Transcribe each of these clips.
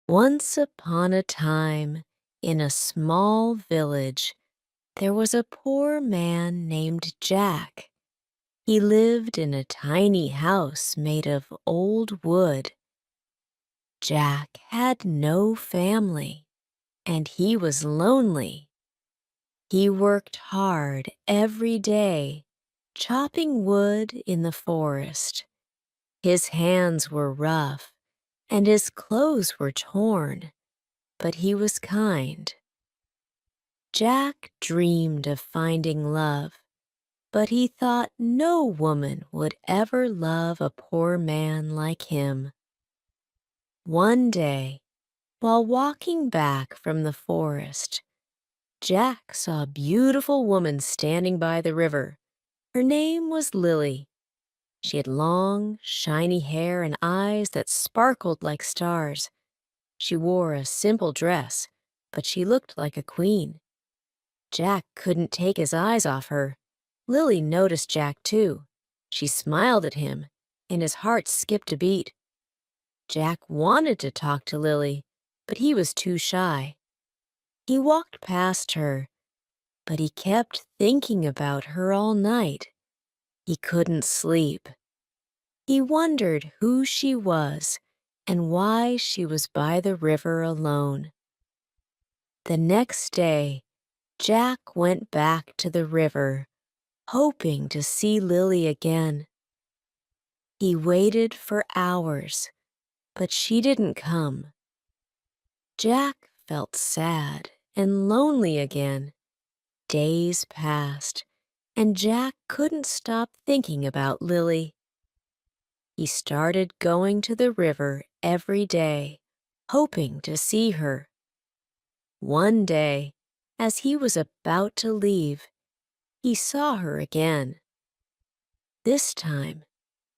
Once upon a time, in a small village, there was a poor man named Jack. He lived in a tiny house made of old wood. Jack had no family, and he was lonely. He worked hard every day, chopping wood in the forest. His hands were rough, and his clothes were torn, but he was kind. Jack dreamed of finding love, but he thought no woman would ever love a poor man like him. One day, while walking back from the forest, Jack saw a beautiful woman standing by the river. Her name was Lily. She had long, shiny hair and eyes that sparkled like stars. She wore a simple dress, but she looked like a queen. Jack couldn't take his eyes off her. Lily noticed Jack too. She smiled at him, and his heart skipped a beat. Jack wanted to talk to Lily, but he was too shy. He walked past her, but he kept thinking about her all night. He couldn't sleep. He wondered who she was and why she was by the river alone. The next day, Jack went back to the river, hoping to see Lily again. He waited for hours, but she didn't come. Jack felt sad and lonely again. Days passed, and Jack couldn't stop thinking about Lily. He started going to the river every day, hoping to see her. One day, as he was about to leave, he saw her again. This time,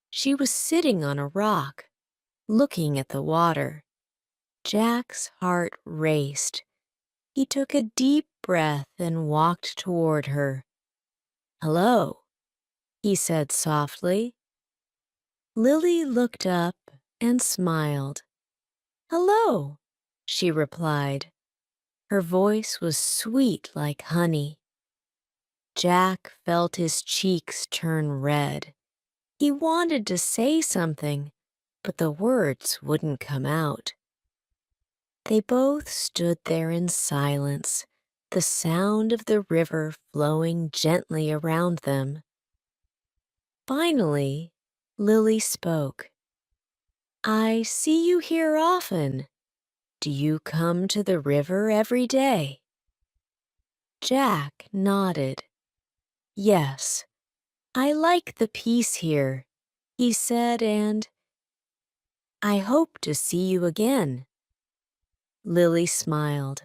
she was sitting on a rock, looking at the water. Jack's heart raced. He took a deep breath and walked toward her. "Hello," he said softly. Lily looked up and smiled. "Hello," she replied. Her voice was sweet like honey. Jack felt his cheeks turn red. He wanted to say something, but the words wouldn't come out. They both stood there in silence, the sound of the river flowing gently around them. Finally, Lily spoke. "I see you here often. Do you come to the river every day?" Jack nodded. "Yes, I like the peace here," he said, "and I hope to see you again." Lily smiled.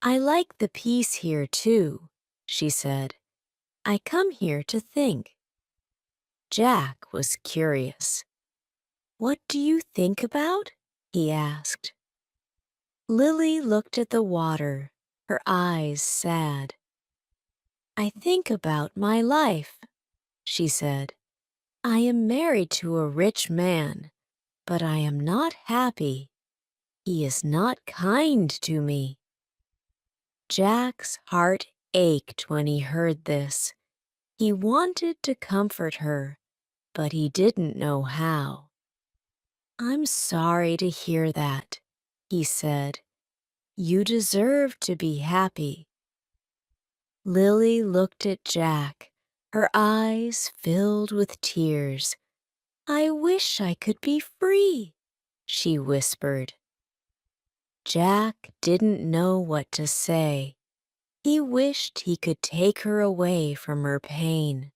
"I like the peace here too," she said. "I come here to think." Jack was curious. "What do you think about?" he asked. Lily looked at the water, her eyes sad. "I think about my life," she said. "I am married to a rich man, but I am not happy. He is not kind to me." Jack's heart ached when he heard this. He wanted to comfort her, but he didn't know how. "I'm sorry to hear that," he said. "You deserve to be happy." Lily looked at Jack, her eyes filled with tears. "I wish I could be free," she whispered. Jack didn't know what to say. He wished he could take her away from her pain.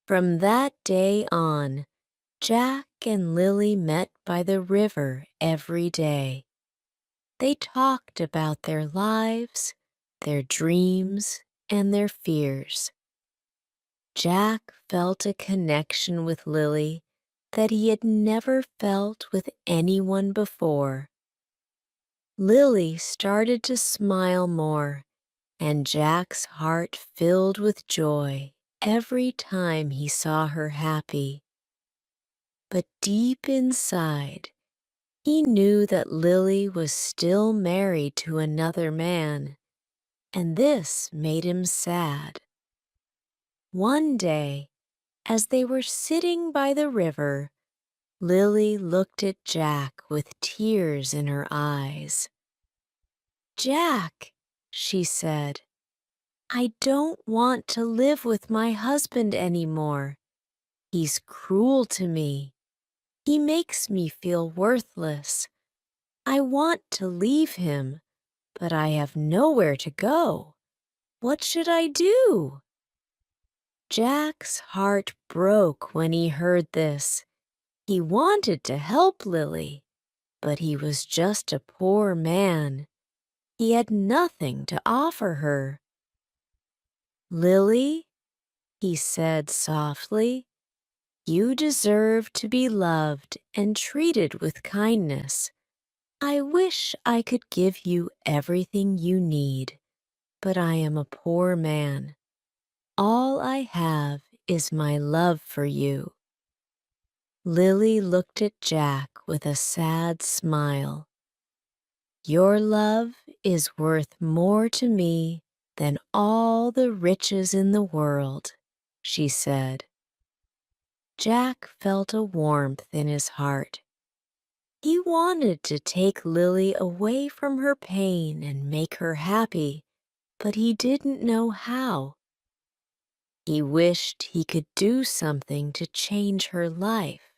From that day on, Jack and Lily met by the river every day. They talked about their lives, their dreams, and their fears. Jack felt a connection with Lily that he had never felt with anyone before. Lily started to smile more, and Jack's heart filled with joy every time he saw her happy. But deep inside, He knew that Lily was still married to another man, and this made him sad. One day, as they were sitting by the river, Lily looked at Jack with tears in her eyes. "Jack," she said, "I don't want to live with my husband anymore. He's cruel to me. He makes me feel worthless. I want to leave him, but I have nowhere to go. What should I do?" Jack's heart broke when he heard this. He wanted to help Lily, but he was just a poor man. He had nothing to offer her. "Lily," he said softly, "you deserve to be loved and treated with kindness. I wish I could give you everything you need, but I am a poor man. All I have is my love for you." Lily looked at Jack with a sad smile. "Your love is worth more to me than all the riches in the world," she said. Jack felt a warmth in his heart. He wanted to take Lily away from her pain and make her happy, but he didn't know how. He wished he could do something to change her life.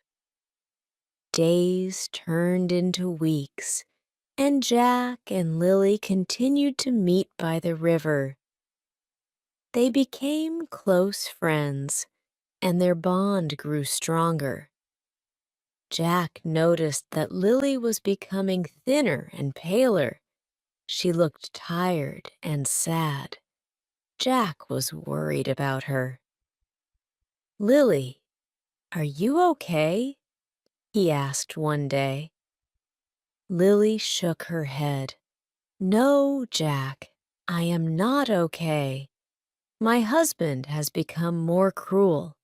Days turned into weeks, and Jack and Lily continued to meet by the river. They became close friends, and their bond grew stronger. Jack noticed that Lily was becoming thinner and paler. She looked tired and sad. Jack was worried about her. "Lily, are you okay?" he asked one day. Lily shook her head. "No, Jack, I am not okay. My husband has become more cruel.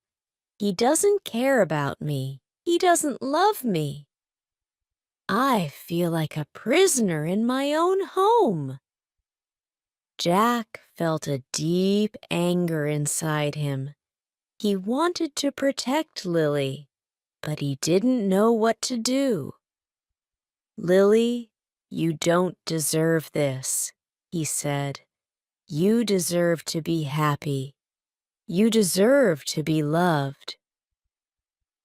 He doesn't care about me. He doesn't love me. I feel like a prisoner in my own home." Jack felt a deep anger inside him. He wanted to protect Lily, but he didn't know what to do. "Lily, you don't deserve this," he said. "You deserve to be happy. You deserve to be loved."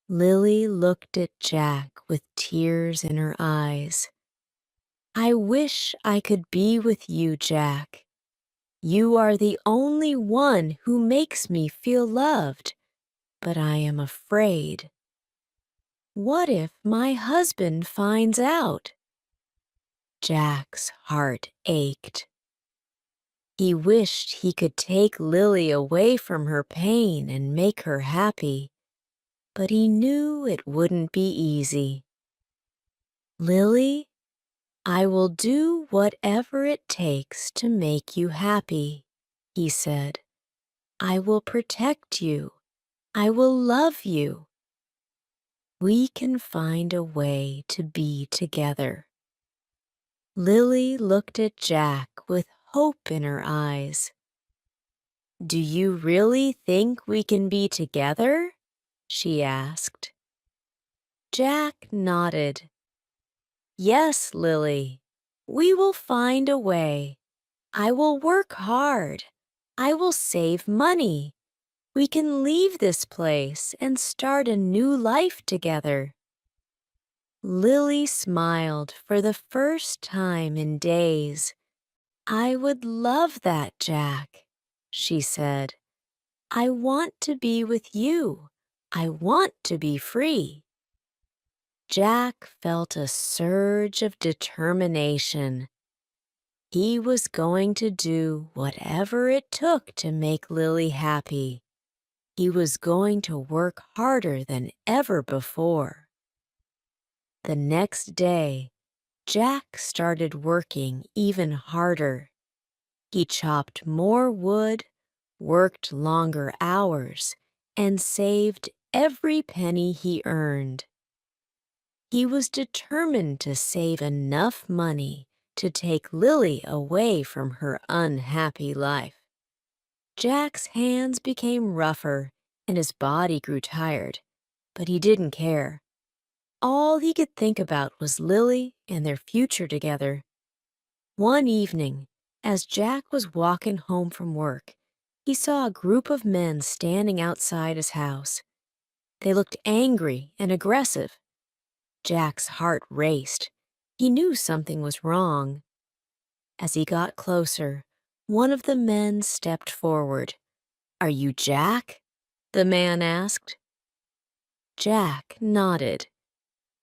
Lily looked at Jack with tears in her eyes. "I wish I could be with you, Jack. You are the only one who makes me feel loved, but I am afraid. What if my husband finds out?" Jack's heart ached. He wished he could take Lily away from her pain and make her happy, but he knew it wouldn't be easy. "Lily, I will do whatever it takes to make you happy," he said. "I will protect you. I will love you. We can find a way to be together." Lily looked at Jack with hope in her eyes. "Do you really think we can be together?" she asked. Jack nodded. "Yes, Lily, we will find a way. I will work hard. I will save money. We can leave this place and start a new life together." Lily smiled for the first time in days. "I would love that, Jack," she said. "I want to be with you. I want to be free." Jack felt a surge of determination. He was going to do whatever it took to make Lily happy. He was going to work harder than ever before. The next day, Jack started working even harder. He chopped more wood, worked longer hours, and saved every penny he earned. He was determined to save enough money to take Lily away from her unhappy life. Jack's hands became rougher and his body grew tired, but he didn't care. All he could think about was Lily and their future together. One evening, as Jack was walking home from work, he saw a group of men standing outside his house. They looked angry and aggressive. Jack's heart raced. He knew something was wrong. As he got closer, one of the men stepped forward. "Are you Jack?" the man asked. Jack nodded.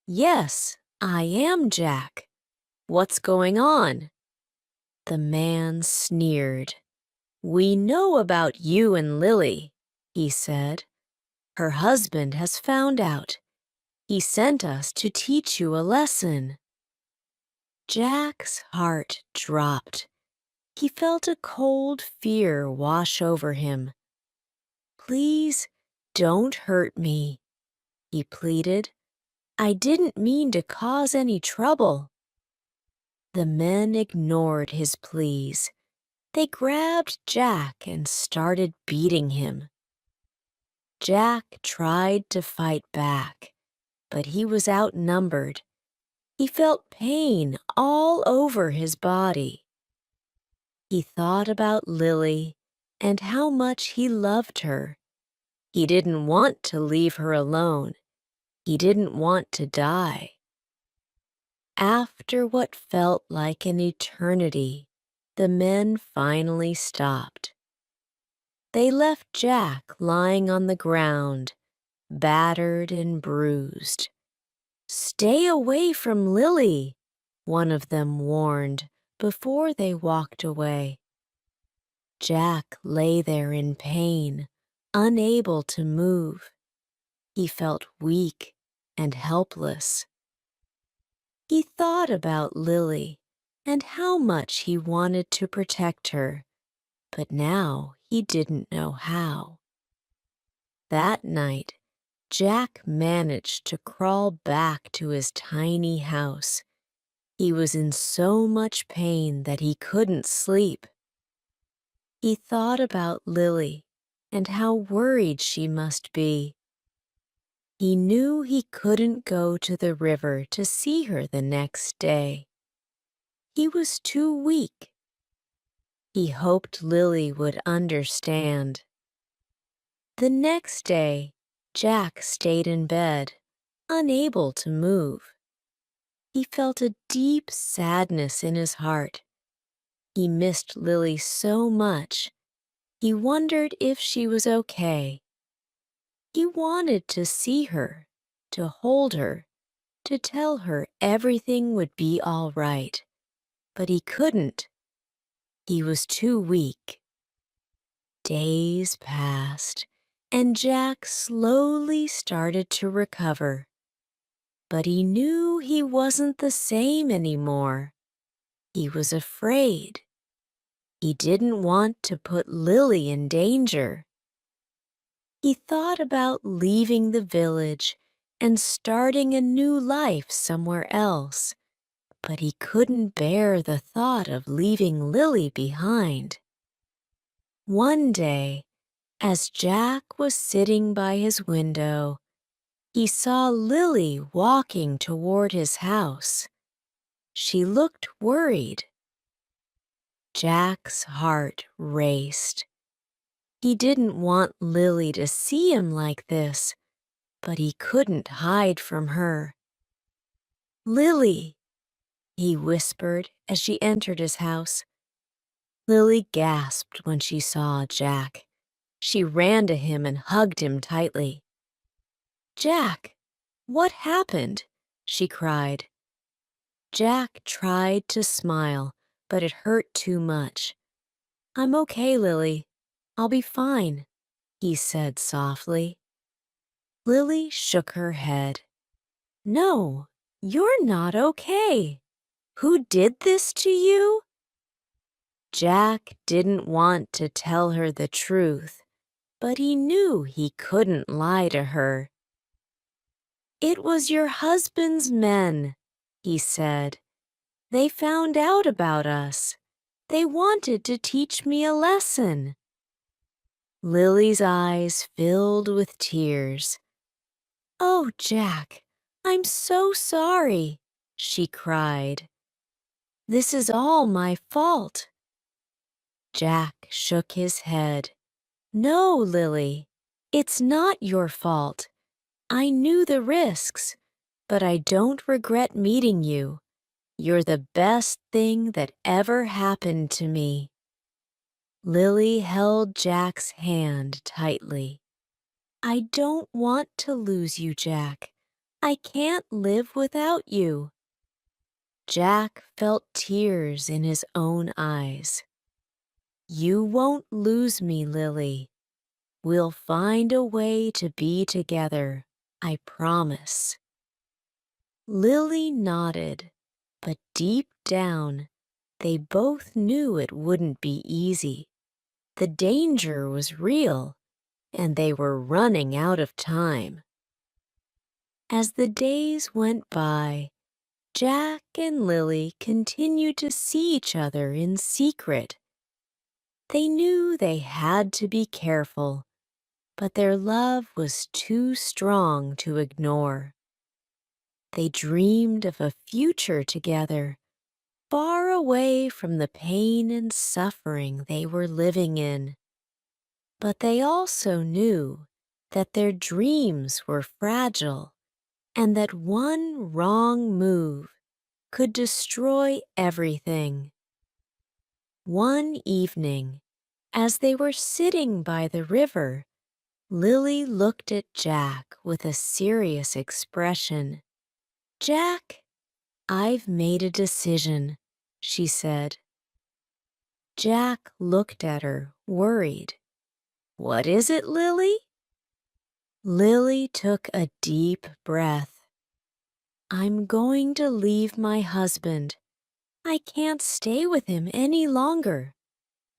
"Yes, I am Jack. What's going on?" The man sneered. "We know about you and Lily," he said. "Her husband has found out. He sent us to teach you a lesson." Jack's heart dropped. He felt a cold fear wash over him. "Please don't hurt me," he pleaded. "I didn't mean to cause any trouble." The men ignored his pleas. They grabbed Jack and started beating him. Jack tried to fight back, but he was outnumbered. He felt pain all over his body. He thought about Lily and how much he loved her. He didn't want to leave her alone. He didn't want to die. After what felt like an eternity, the men finally stopped. They left Jack lying on the ground, battered and bruised. "Stay away from Lily," one of them warned before they walked away. Jack lay there in pain, unable to move. He felt weak and helpless. He thought about Lily and how much he wanted to protect her, but now he didn't know how. That night, Jack managed to crawl back to his tiny house. He was in so much pain that he couldn't sleep. He thought about Lily and how worried she must be. He knew he couldn't go to the river to see her the next day. He was too weak. He hoped Lily would understand. The next day, Jack stayed in bed, unable to move. He felt a deep sadness in his heart. He missed Lily so much. He wondered if she was okay. He wanted to see her, to hold her, to tell her everything would be all right. But he couldn't. He was too weak. Days passed, and Jack slowly started to recover. But he knew he wasn't the same anymore. He was afraid. He didn't want to put Lily in danger. He thought about leaving the village and starting a new life somewhere else, but he couldn't bear the thought of leaving Lily behind. One day, as Jack was sitting by his window, he saw Lily walking toward his house. She looked worried. Jack's heart raced. He didn't want Lily to see him like this, but he couldn't hide from her. "Lily," he whispered as she entered his house. Lily gasped when she saw Jack. She ran to him and hugged him tightly. "Jack, what happened?" she cried. Jack tried to smile, but it hurt too much. "I'm okay, Lily. I'll be fine," he said softly. Lily shook her head. "No, you're not okay. Who did this to you?" Jack didn't want to tell her the truth, but he knew he couldn't lie to her. "It was your husband's men," he said. "They found out about us. They wanted to teach me a lesson." Lily's eyes filled with tears. "Oh, Jack, I'm so sorry," she cried. "This is all my fault." Jack shook his head. "No, Lily, it's not your fault. I knew the risks, but I don't regret meeting you. You're the best thing that ever happened to me." Lily held Jack's hand tightly. "I don't want to lose you, Jack. I can't live without you." Jack felt tears in his own eyes. "You won't lose me, Lily. We'll find a way to be together, I promise." Lily nodded, but deep down, they both knew it wouldn't be easy. The danger was real, and they were running out of time. As the days went by, Jack and Lily continued to see each other in secret. They knew they had to be careful, but their love was too strong to ignore. They dreamed of a future together, far away from the pain and suffering they were living in. But they also knew that their dreams were fragile and that one wrong move could destroy everything. One evening, as they were sitting by the river, Lily looked at Jack with a serious expression. "Jack, I've made a decision," she said. Jack looked at her, worried. "What is it, Lily?" Lily took a deep breath. "I'm going to leave my husband. I can't stay with him any longer.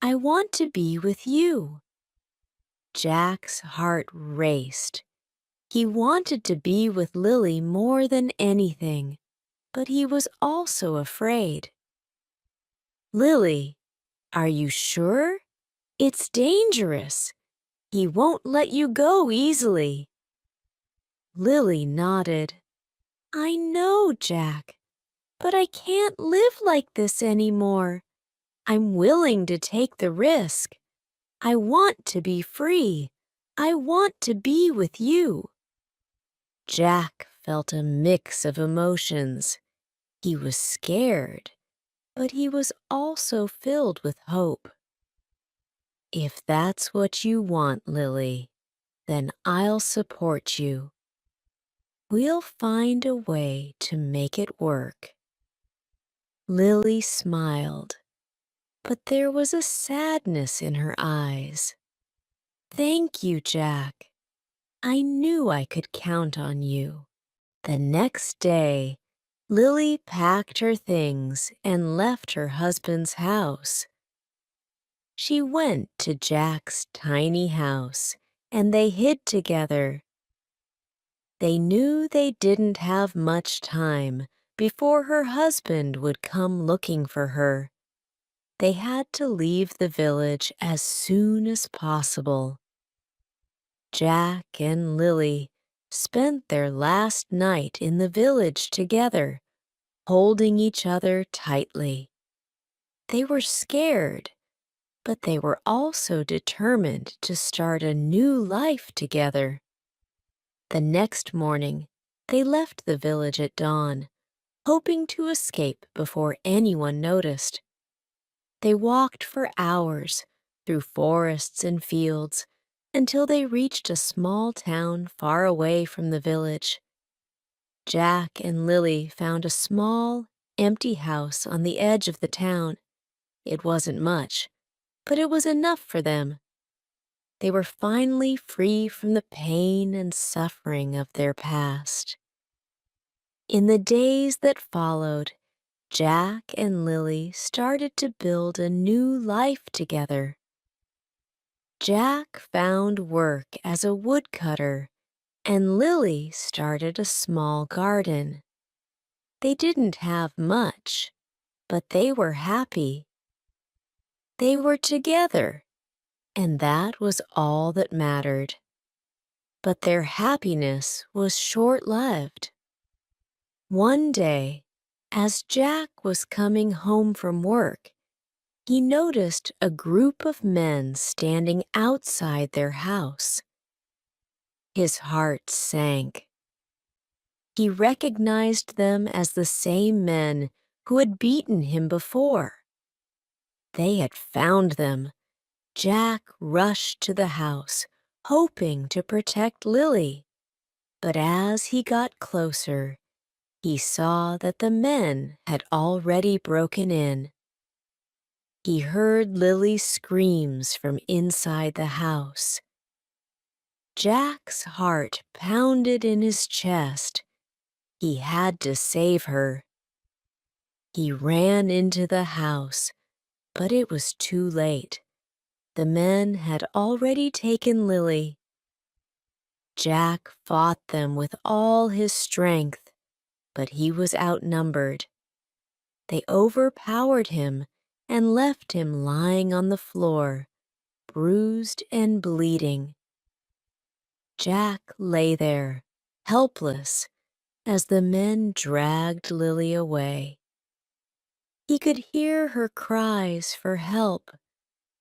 I want to be with you." Jack's heart raced. He wanted to be with Lily more than anything, but he was also afraid. "Lily, are you sure? It's dangerous. He won't let you go easily." Lily nodded. "I know, Jack, but I can't live like this anymore. I'm willing to take the risk. I want to be free. I want to be with you." Jack felt a mix of emotions. He was scared, but he was also filled with hope. "If that's what you want, Lily, then I'll support you. We'll find a way to make it work." Lily smiled, but there was a sadness in her eyes. "Thank you, Jack. I knew I could count on you." The next day, Lily packed her things and left her husband's house. She went to Jack's tiny house, and they hid together. They knew they didn't have much time before her husband would come looking for her. They had to leave the village as soon as possible. Jack and Lily spent their last night in the village together, holding each other tightly. They were scared, but they were also determined to start a new life together. The next morning, they left the village at dawn, hoping to escape before anyone noticed. They walked for hours through forests and fields until they reached a small town far away from the village. Jack and Lily found a small, empty house on the edge of the town. It wasn't much, but it was enough for them. They were finally free from the pain and suffering of their past. In the days that followed, Jack and Lily started to build a new life together. Jack found work as a woodcutter, and Lily started a small garden. They didn't have much, but they were happy. They were together, and that was all that mattered. But their happiness was short-lived. One day, as Jack was coming home from work, he noticed a group of men standing outside their house. His heart sank. He recognized them as the same men who had beaten him before. They had found them. Jack rushed to the house, hoping to protect Lily. But as he got closer, he saw that the men had already broken in. He heard Lily's screams from inside the house. Jack's heart pounded in his chest. He had to save her. He ran into the house, but it was too late. The men had already taken Lily. Jack fought them with all his strength, but he was outnumbered. They overpowered him and left him lying on the floor, bruised and bleeding. Jack lay there, helpless, as the men dragged Lily away. He could hear her cries for help,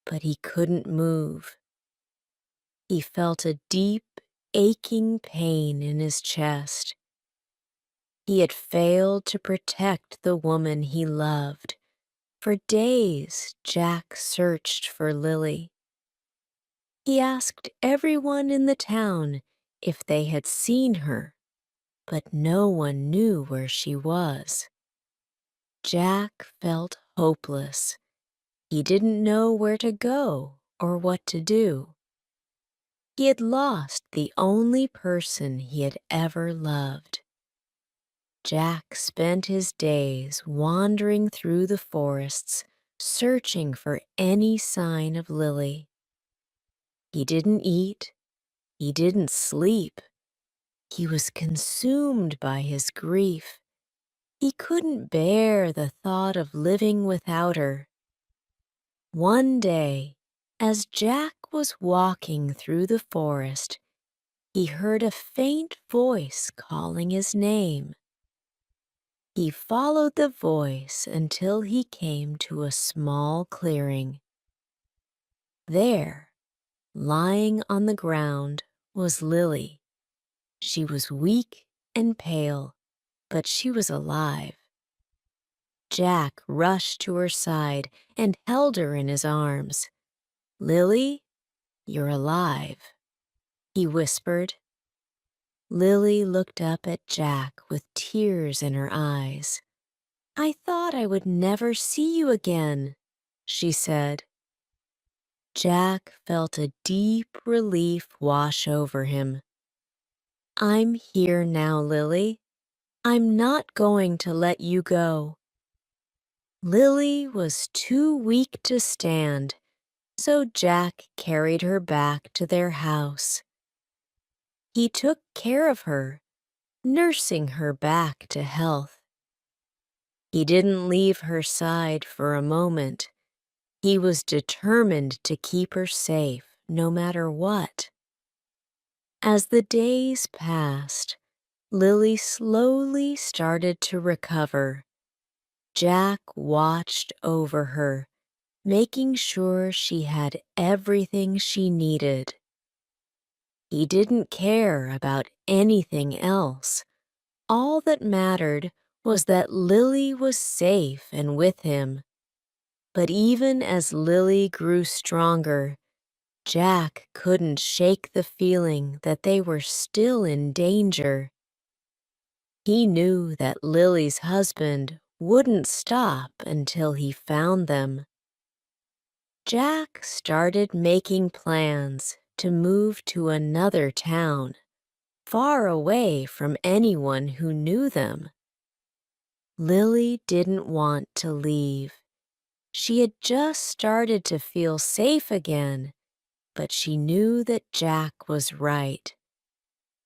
but he couldn't move. He felt a deep, aching pain in his chest. He had failed to protect the woman he loved. For days, Jack searched for Lily. He asked everyone in the town if they had seen her, but no one knew where she was. Jack felt hopeless. He didn't know where to go or what to do. He had lost the only person he had ever loved. Jack spent his days wandering through the forests, searching for any sign of Lily. He didn't eat. He didn't sleep. He was consumed by his grief. He couldn't bear the thought of living without her. One day, as Jack was walking through the forest, he heard a faint voice calling his name. He followed the voice until he came to a small clearing. There, lying on the ground, was Lily. She was weak and pale, but she was alive. Jack rushed to her side and held her in his arms. "Lily, you're alive," he whispered. Lily looked up at Jack with tears in her eyes. "I thought I would never see you again," she said. Jack felt a deep relief wash over him. "I'm here now, Lily. I'm not going to let you go." Lily was too weak to stand, so Jack carried her back to their house. He took care of her, nursing her back to health. He didn't leave her side for a moment. He was determined to keep her safe, no matter what. As the days passed, Lily slowly started to recover. Jack watched over her, making sure she had everything she needed. He didn't care about anything else. All that mattered was that Lily was safe and with him. But even as Lily grew stronger, Jack couldn't shake the feeling that they were still in danger. He knew that Lily's husband wouldn't stop until he found them. Jack started making plans to move to another town, far away from anyone who knew them. Lily didn't want to leave. She had just started to feel safe again, but she knew that Jack was right.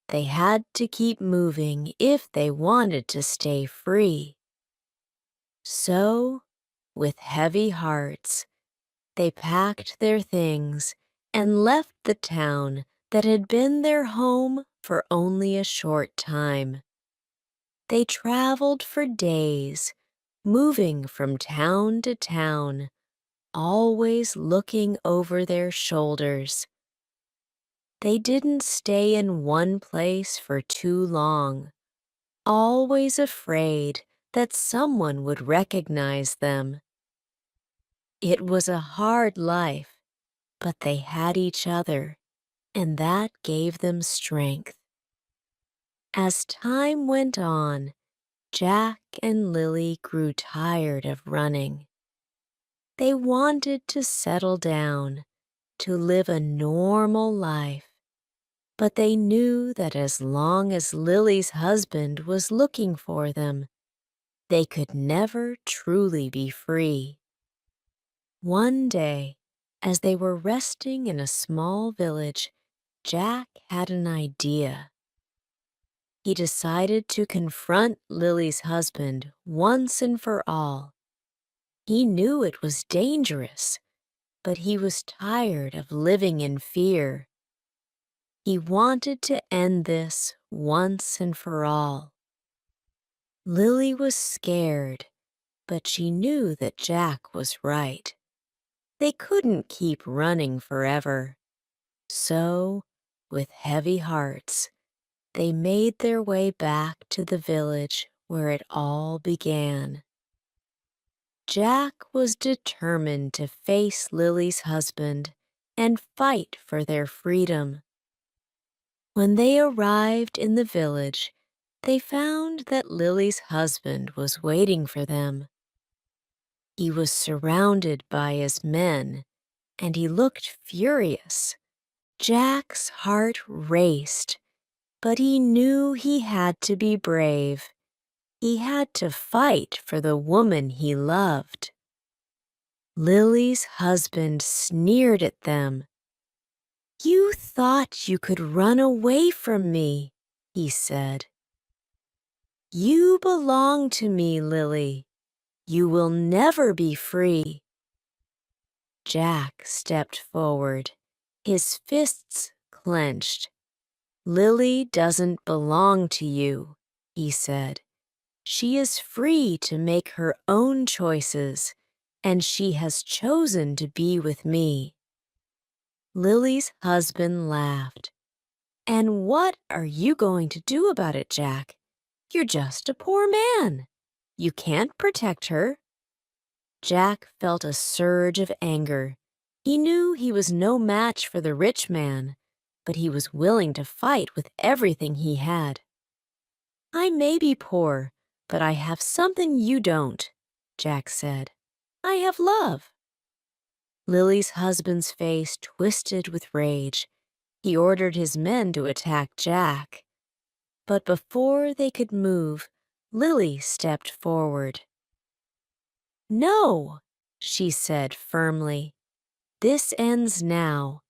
They had to keep moving if they wanted to stay free. So, with heavy hearts, they packed their things and left the town that had been their home for only a short time. They traveled for days, moving from town to town, always looking over their shoulders. They didn't stay in one place for too long, always afraid that someone would recognize them. It was a hard life, but they had each other, and that gave them strength. As time went on, Jack and Lily grew tired of running. They wanted to settle down, to live a normal life, but they knew that as long as Lily's husband was looking for them, they could never truly be free. One day, as they were resting in a small village, Jack had an idea. He decided to confront Lily's husband once and for all. He knew it was dangerous, but he was tired of living in fear. He wanted to end this once and for all. Lily was scared, but she knew that Jack was right. They couldn't keep running forever. So, with heavy hearts, they made their way back to the village where it all began. Jack was determined to face Lily's husband and fight for their freedom. When they arrived in the village, they found that Lily's husband was waiting for them. He was surrounded by his men, and he looked furious. Jack's heart raced, but he knew he had to be brave. He had to fight for the woman he loved. Lily's husband sneered at them. "You thought you could run away from me," he said. "You belong to me, Lily. You will never be free." Jack stepped forward, his fists clenched. "Lily doesn't belong to you," he said. "She is free to make her own choices, and she has chosen to be with me." Lily's husband laughed. "And what are you going to do about it, Jack? You're just a poor man. You can't protect her." Jack felt a surge of anger. He knew he was no match for the rich man, but he was willing to fight with everything he had. "I may be poor, but I have something you don't," Jack said. "I have love." Lily's husband's face twisted with rage. He ordered his men to attack Jack. But before they could move, Lily stepped forward. "No," she said firmly. "This ends now.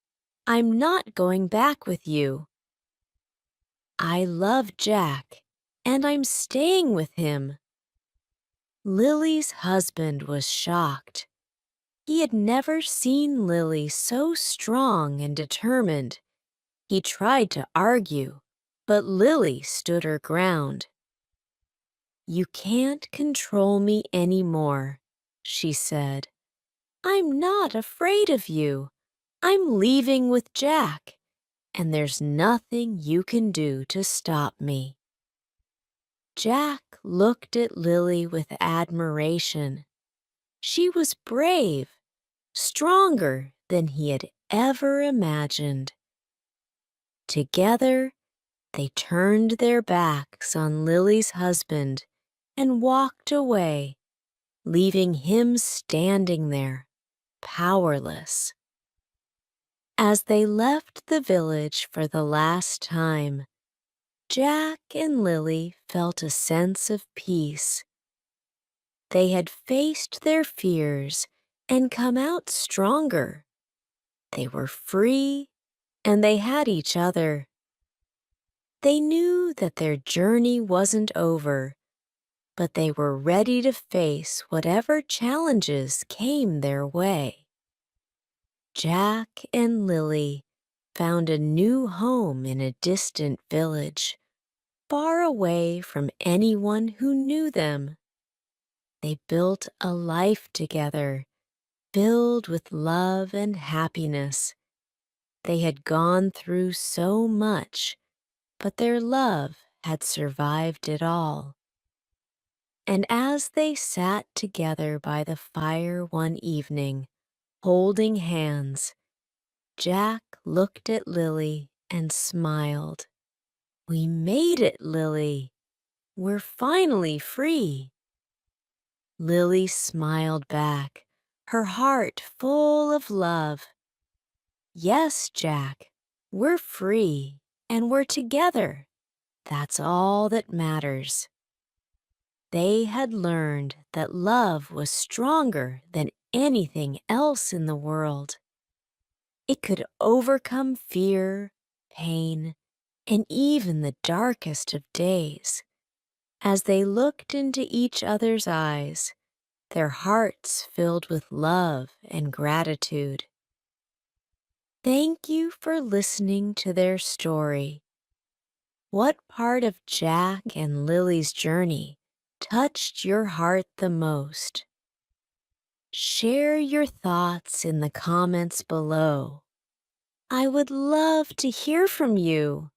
I'm not going back with you. I love Jack, and I'm staying with him." Lily's husband was shocked. He had never seen Lily so strong and determined. He tried to argue, but Lily stood her ground. "You can't control me anymore," she said. "I'm not afraid of you. I'm leaving with Jack, and there's nothing you can do to stop me." Jack looked at Lily with admiration. She was brave, stronger than he had ever imagined. Together, they turned their backs on Lily's husband and walked away, leaving him standing there, powerless. As they left the village for the last time, Jack and Lily felt a sense of peace. They had faced their fears and come out stronger. They were free, and they had each other. They knew that their journey wasn't over, but they were ready to face whatever challenges came their way. Jack and Lily found a new home in a distant village, far away from anyone who knew them. They built a life together, filled with love and happiness. They had gone through so much, but their love had survived it all. And as they sat together by the fire one evening, holding hands, Jack looked at Lily and smiled. "We made it, Lily. We're finally free." Lily smiled back, her heart full of love. "Yes, Jack, we're free and we're together. That's all that matters." They had learned that love was stronger than anything else in the world. It could overcome fear, pain, and even the darkest of days. As they looked into each other's eyes, their hearts filled with love and gratitude. Thank you for listening to their story. What part of Jack and Lily's journey touched your heart the most? Share your thoughts in the comments below. I would love to hear from you.